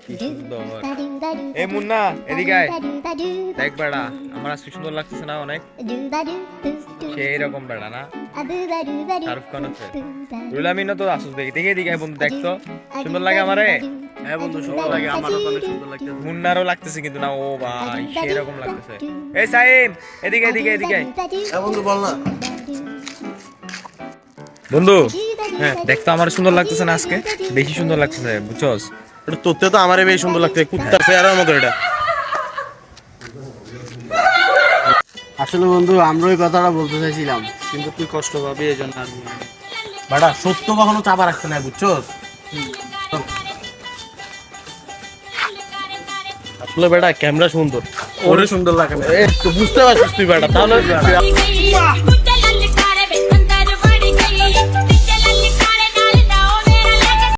কি সুন্দর। এই মুন্না এদিকে আয়, দেখ বেড়া আমার আজকে সুন্দর লাগতেছে না অনেক? সেই রকম বেড়া না শাহরুখ খান আছে। রুলামিনও তো আসুস, দেখি দেখি এদিকে আয় বন্ধু, দেখতো সুন্দর লাগে আমারে। হ্যাঁ বন্ধু সুন্দর লাগে, আমারও তো অনেক সুন্দর লাগছে। মুন্নারও লাগতেছে কিন্তু না, ও ভাই সেই রকম লাগতেছে। এই সাইম এদিকে এদিকে এদিকে আয়। হ্যাঁ বন্ধু বল না। বন্ধু হ্যাঁ দেখতো আমার সুন্দর লাগতেছে না আজকে? বেশি সুন্দর লাগতেছে বুঝছস? এটা তোরতে তো আমারে বেশ সুন্দর লাগছে, কুত্তার চেহারার মতো এটা। আসলে বন্ধু আমরা ওই কথাটা বলতে চাইছিলাম, কিন্তু তুই কষ্ট পাবি এই জন্য আর বেটা সত্য কখনো চাপা রাখতে নাই, বুঝছস? আসলে বেটা ক্যামেরা সুন্দর, ওরে সুন্দর লাগে না, বুঝতে পারছিস তুই বেটা, তাহলে